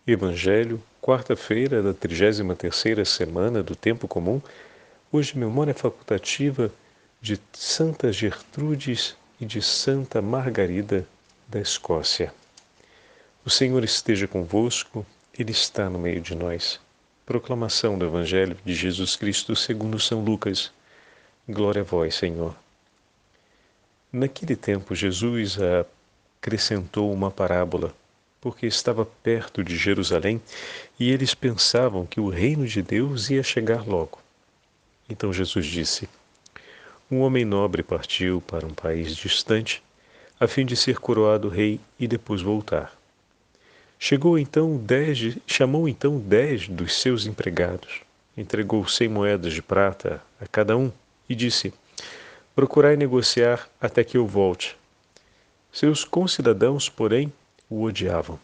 Evangelho, quarta-feira da 33ª semana do Tempo Comum, hoje memória facultativa de Santa Gertrudes e de Santa Margarida da Escócia. O Senhor esteja convosco, Ele está no meio de nós. Proclamação do Evangelho de Jesus Cristo segundo São Lucas. Glória a vós, Senhor. Naquele tempo, Jesus acrescentou uma parábola, porque estava perto de Jerusalém e eles pensavam que o reino de Deus ia chegar logo. Então Jesus disse: Um homem nobre partiu para um país distante, a fim de ser coroado rei e depois voltar. Chamou então 10 dos seus empregados, entregou 100 moedas de prata a cada um e disse: Procurai negociar até que eu volte. Seus concidadãos, porém, o odiavam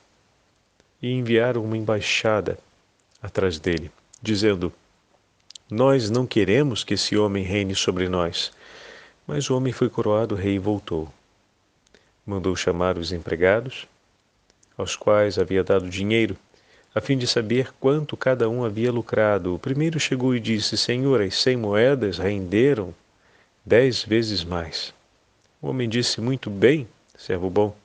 e enviaram uma embaixada atrás dele, dizendo: Nós não queremos que esse homem reine sobre nós. Mas o homem foi coroado rei e voltou. Mandou chamar os empregados, aos quais havia dado dinheiro, a fim de saber quanto cada um havia lucrado. O primeiro chegou e disse: Senhor, as 100 moedas renderam 10 vezes mais. O homem disse: Muito bem, servo bom.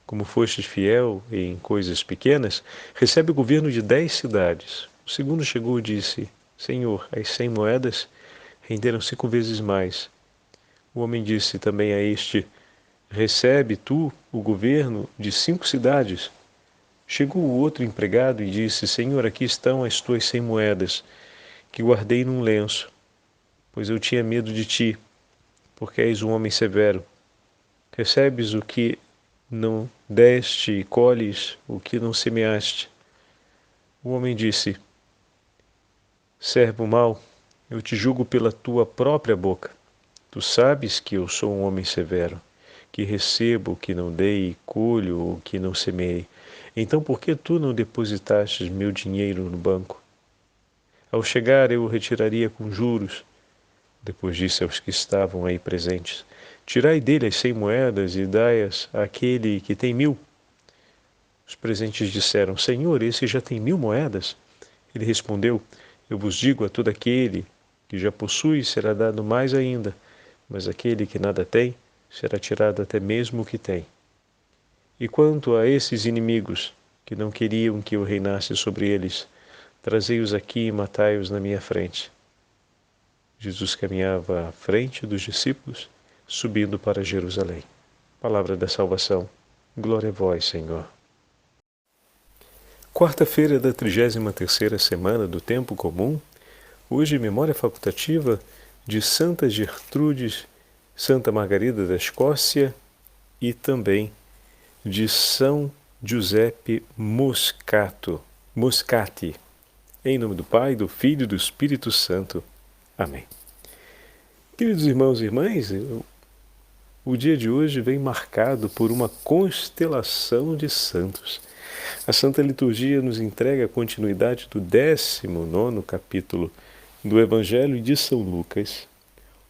Como fostes fiel em coisas pequenas, recebe o governo de 10 cidades. O segundo chegou e disse: Senhor, as 100 moedas renderam 5 vezes mais. O homem disse também a este: Recebe tu o governo de 5 cidades. Chegou o outro empregado e disse: Senhor, aqui estão as tuas 100 moedas, que guardei num lenço, pois eu tinha medo de ti, porque és um homem severo. Recebes o que não deste e colhes o que não semeaste. O homem disse: Servo mau, eu te julgo pela tua própria boca. Tu sabes que eu sou um homem severo, que recebo o que não dei e colho o que não semeei. Então por que tu não depositaste meu dinheiro no banco? Ao chegar eu o retiraria com juros. Depois disse aos que estavam aí presentes: Tirai dele as 100 moedas e dai-as àquele que tem 1000. Os presentes disseram: Senhor, esse já tem 1000 moedas. Ele respondeu: Eu vos digo, a todo aquele que já possui será dado mais ainda, mas aquele que nada tem, será tirado até mesmo o que tem. E quanto a esses inimigos, que não queriam que eu reinasse sobre eles, trazei-os aqui e matai-os na minha frente. Jesus caminhava à frente dos discípulos, subindo para Jerusalém. Palavra da salvação. Glória a vós, Senhor. Quarta-feira da 33ª semana do Tempo Comum. Hoje, memória facultativa de Santa Gertrudes, Santa Margarida da Escócia e também de São Giuseppe Moscati. Em nome do Pai, do Filho e do Espírito Santo. Amém. Queridos irmãos e irmãs, o dia de hoje vem marcado por uma constelação de santos. A Santa Liturgia nos entrega a continuidade do 19º capítulo do Evangelho de São Lucas,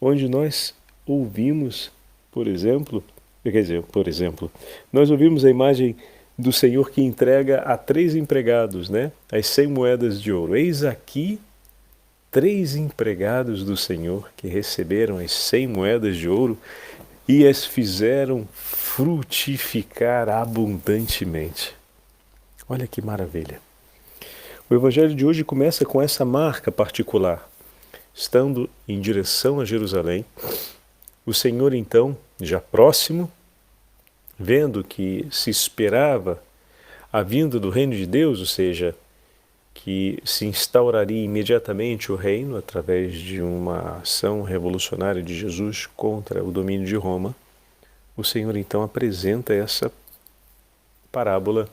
onde nós ouvimos, nós ouvimos a imagem do Senhor que entrega a 3 empregados, as 100 moedas de ouro. Eis aqui 3 empregados do Senhor que receberam as 100 moedas de ouro e as fizeram frutificar abundantemente. Olha que maravilha! O Evangelho de hoje começa com essa marca particular. Estando em direção a Jerusalém, o Senhor então, já próximo, vendo que se esperava a vinda do reino de Deus, ou seja, que se instauraria imediatamente o reino através de uma ação revolucionária de Jesus contra o domínio de Roma, o Senhor então apresenta essa parábola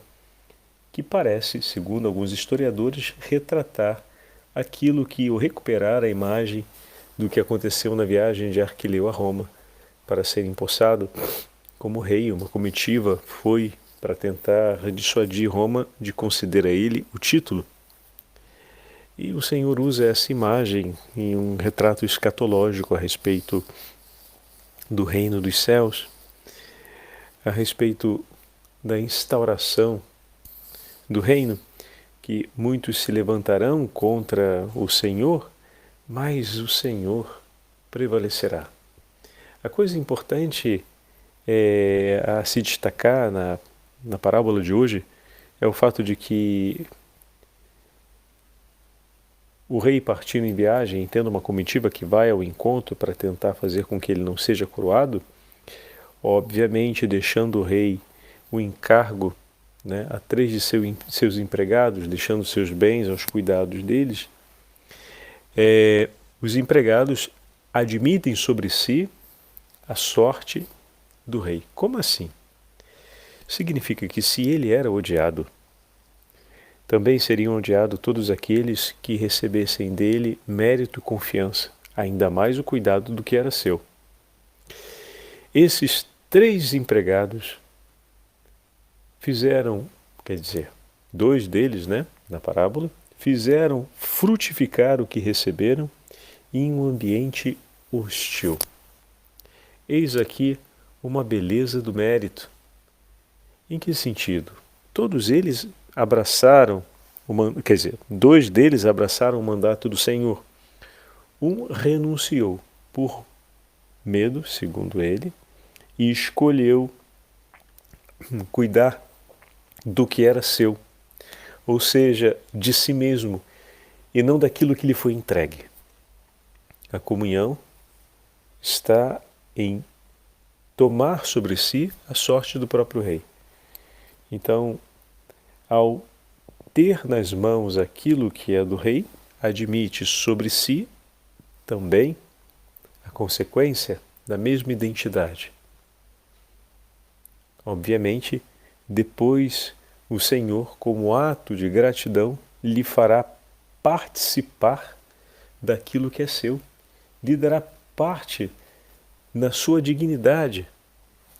que parece, segundo alguns historiadores, retratar aquilo que, ou recuperar a imagem do que aconteceu na viagem de Arquileu a Roma para ser empossado como rei. Uma comitiva foi para tentar dissuadir Roma de conceder a ele o título. E o Senhor usa essa imagem em um retrato escatológico a respeito do reino dos céus, a respeito da instauração do reino que muitos se levantarão contra o Senhor, mas o Senhor prevalecerá. A coisa importante a se destacar na parábola de hoje é o fato de que o rei partindo em viagem, tendo uma comitiva que vai ao encontro para tentar fazer com que ele não seja coroado, obviamente deixando o rei o encargo, né, a 3 de seus empregados, deixando seus bens aos cuidados deles, os empregados admitem sobre si a sorte do rei. Como assim? Significa que se ele era odiado, também seriam odiados todos aqueles que recebessem dele mérito e confiança, ainda mais o cuidado do que era seu. Esses 3 empregados fizeram, 2 deles, na parábola, fizeram frutificar o que receberam em um ambiente hostil. Eis aqui uma beleza do mérito. Em que sentido? Todos eles abraçaram, 2 deles abraçaram o mandato do Senhor. Um renunciou por medo, segundo ele, e escolheu cuidar do que era seu, ou seja, de si mesmo, e não daquilo que lhe foi entregue. A comunhão está em tomar sobre si a sorte do próprio rei. Então, ao ter nas mãos aquilo que é do rei, admite sobre si também a consequência da mesma identidade. Obviamente, depois o Senhor, como ato de gratidão, lhe fará participar daquilo que é seu, lhe dará parte na sua dignidade,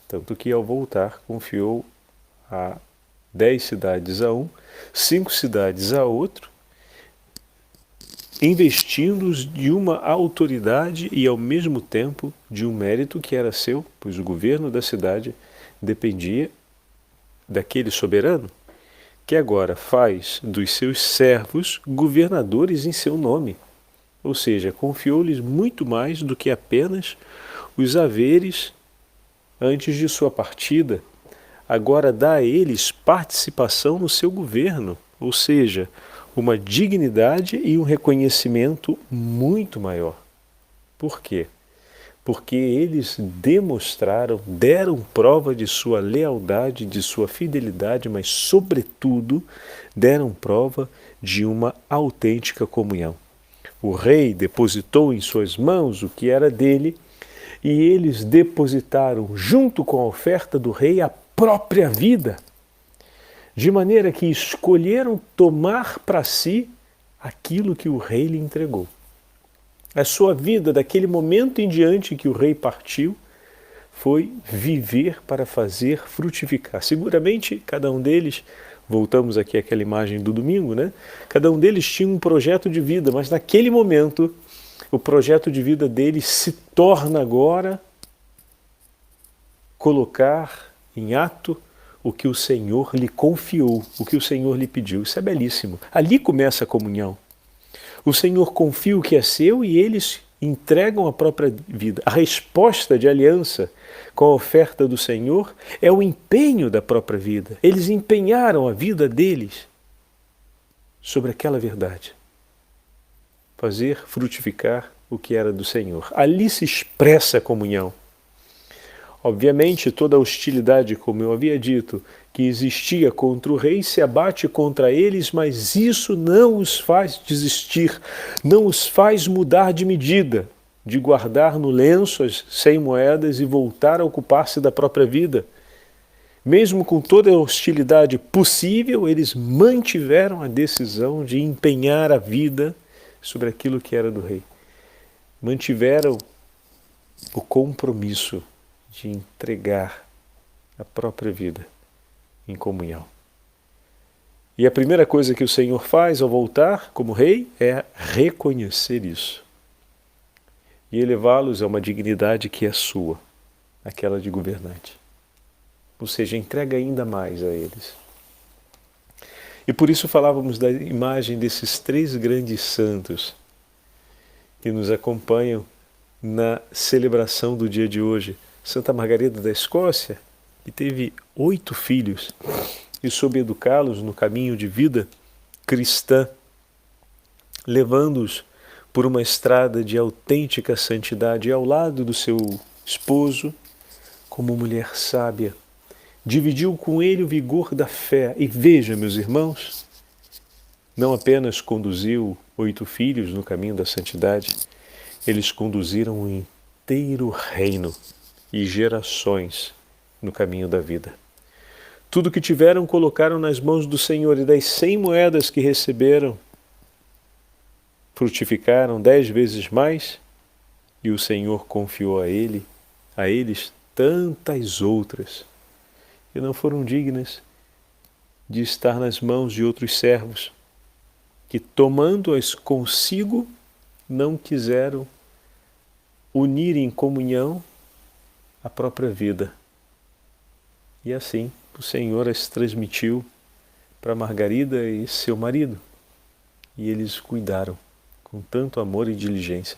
tanto que ao voltar confiou a 10 cidades a um, 5 cidades a outro, investindo-os de uma autoridade e ao mesmo tempo de um mérito que era seu, pois o governo da cidade dependia daquele soberano, que agora faz dos seus servos governadores em seu nome. Ou seja, confiou-lhes muito mais do que apenas os haveres antes de sua partida. Agora dá a eles participação no seu governo, ou seja, uma dignidade e um reconhecimento muito maior. Por quê? Porque eles demonstraram, deram prova de sua lealdade, de sua fidelidade, mas, sobretudo, deram prova de uma autêntica comunhão. O rei depositou em suas mãos o que era dele e eles depositaram, junto com a oferta do rei, a própria vida, de maneira que escolheram tomar para si aquilo que o rei lhe entregou. A sua vida, daquele momento em diante que o rei partiu, foi viver para fazer frutificar. Seguramente, cada um deles, voltamos aqui àquela imagem do domingo, cada um deles tinha um projeto de vida, mas naquele momento, o projeto de vida deles se torna agora colocar em ato o que o Senhor lhe confiou, o que o Senhor lhe pediu. Isso é belíssimo. Ali começa a comunhão. O Senhor confia o que é seu e eles entregam a própria vida. A resposta de aliança com a oferta do Senhor é o empenho da própria vida. Eles empenharam a vida deles sobre aquela verdade. Fazer frutificar o que era do Senhor. Ali se expressa a comunhão. Obviamente, toda a hostilidade, como eu havia dito, que existia contra o rei se abate contra eles, mas isso não os faz desistir, não os faz mudar de medida, de guardar no lenço as 100 moedas e voltar a ocupar-se da própria vida. Mesmo com toda a hostilidade possível, eles mantiveram a decisão de empenhar a vida sobre aquilo que era do rei. Mantiveram o compromisso de entregar a própria vida em comunhão. E a primeira coisa que o Senhor faz ao voltar como rei é reconhecer isso e elevá-los a uma dignidade que é sua, aquela de governante. Ou seja, entrega ainda mais a eles. E por isso falávamos da imagem desses três grandes santos que nos acompanham na celebração do dia de hoje. Santa Margarida da Escócia, que teve 8 filhos e soube educá-los no caminho de vida cristã, levando-os por uma estrada de autêntica santidade ao lado do seu esposo, como mulher sábia. Dividiu com ele o vigor da fé. E veja, meus irmãos, não apenas conduziu 8 filhos no caminho da santidade, eles conduziram um inteiro reino e gerações no caminho da vida. Tudo que tiveram colocaram nas mãos do Senhor, e das 100 moedas que receberam, frutificaram 10 vezes mais, e o Senhor confiou a eles tantas outras, que não foram dignas de estar nas mãos de outros servos, que tomando-as consigo, não quiseram unir em comunhão a própria vida. E assim o Senhor as transmitiu para Margarida e seu marido, e eles cuidaram com tanto amor e diligência.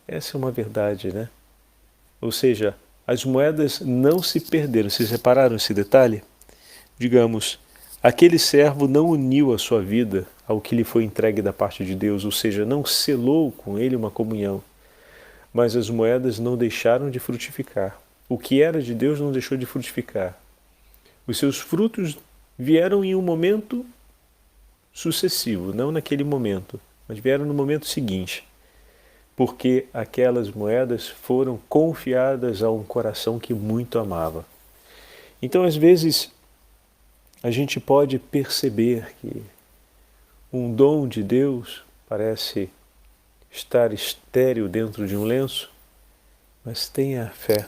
Essa é uma verdade, né? Ou seja, as moedas não se perderam. Vocês repararam esse detalhe? Digamos, aquele servo não uniu a sua vida ao que lhe foi entregue da parte de Deus, ou seja, não selou com ele uma comunhão, mas as moedas não deixaram de frutificar. O que era de Deus não deixou de frutificar. Os seus frutos vieram em um momento sucessivo, não naquele momento, mas vieram no momento seguinte, porque aquelas moedas foram confiadas a um coração que muito amava. Então, às vezes, a gente pode perceber que um dom de Deus parece estar estéril dentro de um lenço, mas tenha fé.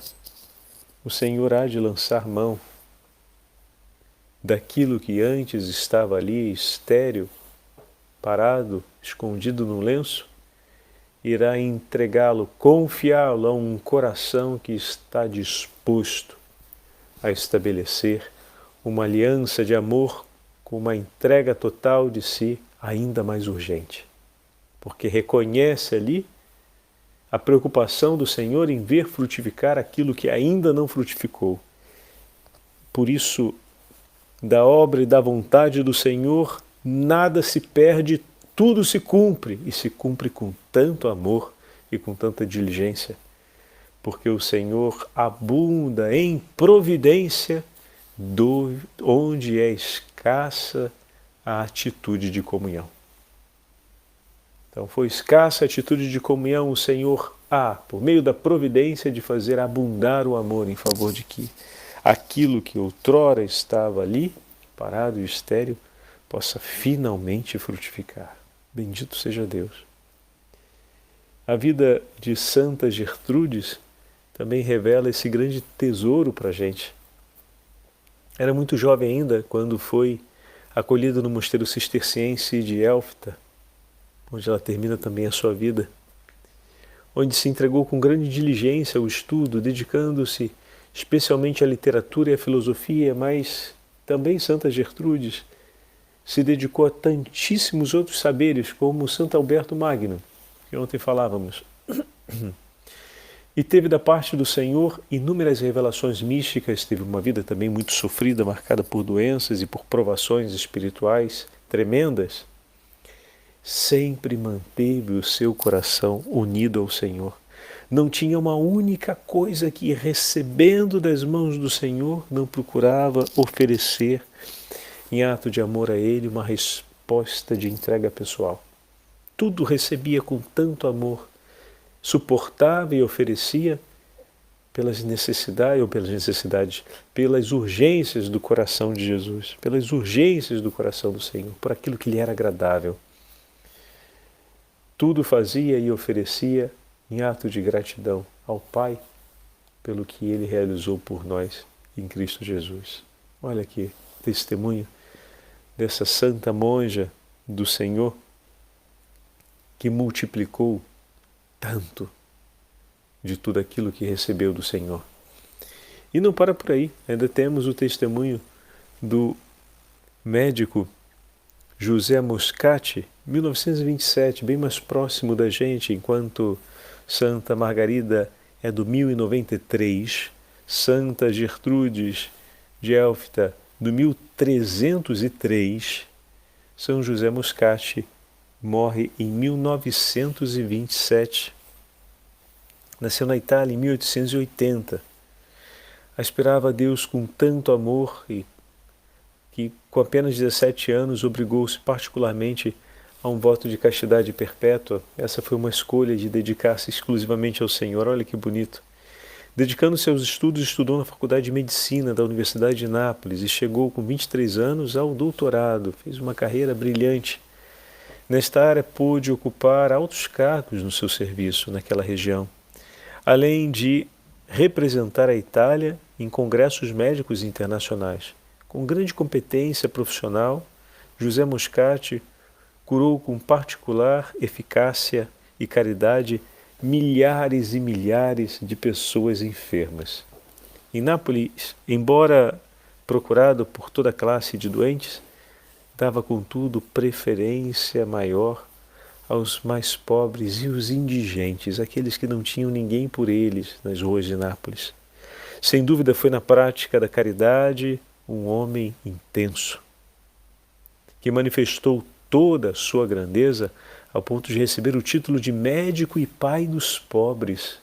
O Senhor há de lançar mão daquilo que antes estava ali estéril, parado, escondido no lenço, irá entregá-lo, confiá-lo a um coração que está disposto a estabelecer uma aliança de amor com uma entrega total de si ainda mais urgente, porque reconhece ali a preocupação do Senhor em ver frutificar aquilo que ainda não frutificou. Por isso, da obra e da vontade do Senhor, nada se perde, tudo se cumpre, e se cumpre com tanto amor e com tanta diligência, porque o Senhor abunda em providência onde é escassa a atitude de comunhão. Então, foi escassa a atitude de comunhão, o Senhor por meio da providência, de fazer abundar o amor em favor de que aquilo que outrora estava ali, parado e estéril, possa finalmente frutificar. Bendito seja Deus. A vida de Santa Gertrudes também revela esse grande tesouro para a gente. Era muito jovem ainda quando foi acolhida no mosteiro cisterciense de Elfta, onde ela termina também a sua vida, onde se entregou com grande diligência ao estudo, dedicando-se especialmente à literatura e à filosofia, mas também Santa Gertrudes se dedicou a tantíssimos outros saberes, como Santo Alberto Magno, que ontem falávamos. E teve da parte do Senhor inúmeras revelações místicas, teve uma vida também muito sofrida, marcada por doenças e por provações espirituais tremendas. Sempre manteve o seu coração unido ao Senhor. Não tinha uma única coisa que, recebendo das mãos do Senhor, não procurava oferecer, em ato de amor a Ele, uma resposta de entrega pessoal. Tudo recebia com tanto amor, suportava e oferecia pelas urgências do coração de Jesus, pelas urgências do coração do Senhor, por aquilo que lhe era agradável. Tudo fazia e oferecia em ato de gratidão ao Pai pelo que Ele realizou por nós em Cristo Jesus. Olha que testemunho dessa santa monja do Senhor que multiplicou tanto de tudo aquilo que recebeu do Senhor. E não para por aí, ainda temos o testemunho do médico José Moscati, 1927, bem mais próximo da gente, enquanto Santa Margarida é do 1093, Santa Gertrudes de Elfta, do 1303, São José Moscati morre em 1927. Nasceu na Itália em 1880. Aspirava a Deus com tanto amor e que, com apenas 17 anos, obrigou-se particularmente a um voto de castidade perpétua. Essa foi uma escolha de dedicar-se exclusivamente ao Senhor. Olha que bonito. Dedicando-se aos estudos, estudou na Faculdade de Medicina da Universidade de Nápoles e chegou com 23 anos ao doutorado. Fez uma carreira brilhante. Nesta área pôde ocupar altos cargos no seu serviço naquela região, além de representar a Itália em congressos médicos internacionais. Com grande competência profissional, José Moscati curou com particular eficácia e caridade milhares e milhares de pessoas enfermas. Em Nápoles, embora procurado por toda classe de doentes, dava contudo preferência maior aos mais pobres e os indigentes, aqueles que não tinham ninguém por eles nas ruas de Nápoles. Sem dúvida foi na prática da caridade um homem intenso, que manifestou toda a sua grandeza ao ponto de receber o título de médico e pai dos pobres,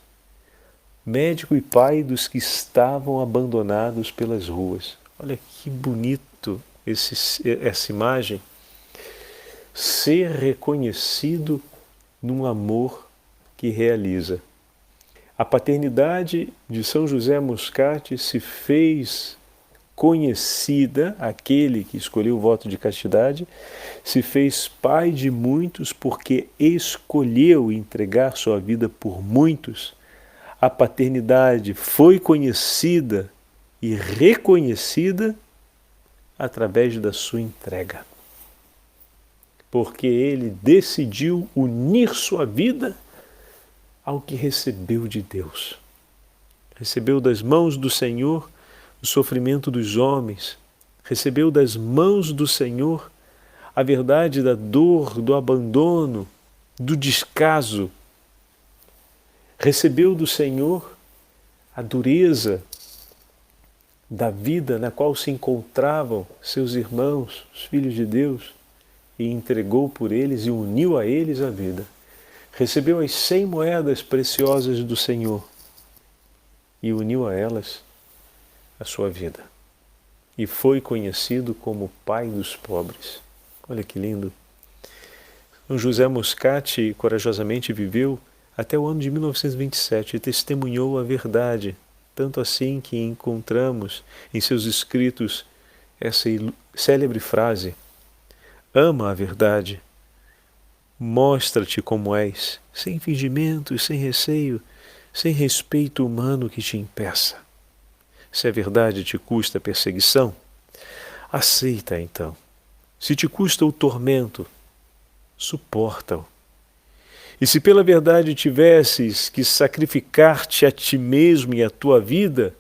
médico e pai dos que estavam abandonados pelas ruas. Olha que bonito essa imagem. Ser reconhecido num amor que realiza. A paternidade de São José Moscati se fez conhecida, aquele que escolheu o voto de castidade, se fez pai de muitos porque escolheu entregar sua vida por muitos. A paternidade foi conhecida e reconhecida através da sua entrega. Porque ele decidiu unir sua vida ao que recebeu de Deus. Recebeu das mãos do Senhor o sofrimento dos homens, recebeu das mãos do Senhor a verdade da dor, do abandono, do descaso. Recebeu do Senhor a dureza da vida na qual se encontravam seus irmãos, os filhos de Deus, e entregou por eles e uniu a eles a vida. Recebeu as 100 moedas preciosas do Senhor e uniu a elas a sua vida. E foi conhecido como pai dos pobres. Olha que lindo. São José Moscati corajosamente viveu até o ano de 1927 e testemunhou a verdade, tanto assim que encontramos em seus escritos essa célebre frase: ama a verdade, mostra-te como és, sem fingimentos, sem receio, sem respeito humano que te impeça. Se a verdade te custa perseguição, aceita então. Se te custa o tormento, suporta-o. E se pela verdade tivesses que sacrificar-te a ti mesmo e a tua vida,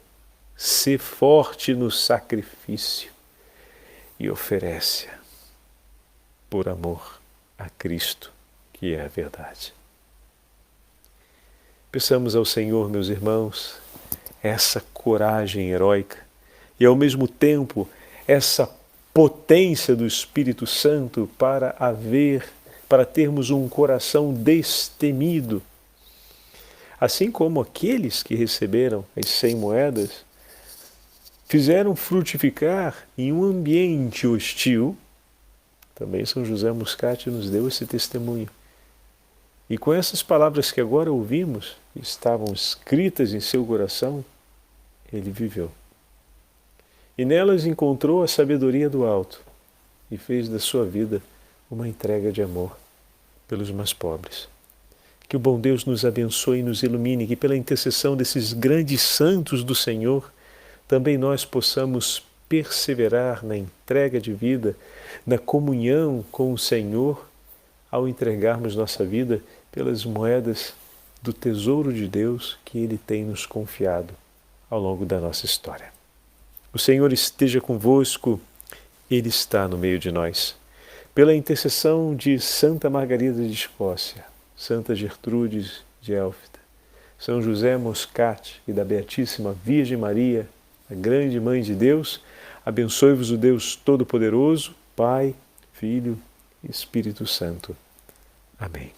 sê forte no sacrifício e oferece-a por amor a Cristo, que é a verdade. Peçamos ao Senhor, meus irmãos, essa coragem heróica e, ao mesmo tempo, essa potência do Espírito Santo para termos um coração destemido. Assim como aqueles que receberam as 100 moedas fizeram frutificar em um ambiente hostil, também São José Moscati nos deu esse testemunho. E com essas palavras que agora ouvimos, que estavam escritas em seu coração, ele viveu. E nelas encontrou a sabedoria do alto e fez da sua vida uma entrega de amor pelos mais pobres. Que o bom Deus nos abençoe e nos ilumine, que pela intercessão desses grandes santos do Senhor, também nós possamos perseverar na entrega de vida, na comunhão com o Senhor, ao entregarmos nossa vida pelas moedas do tesouro de Deus que Ele tem nos confiado ao longo da nossa história. O Senhor esteja convosco, Ele está no meio de nós. pela intercessão de Santa Margarida de Escócia, Santa Gertrudes de Elfta, São José Moscati e da Beatíssima Virgem Maria, a grande Mãe de Deus, abençoe-vos o Deus Todo-Poderoso, Pai, Filho e Espírito Santo. Amém.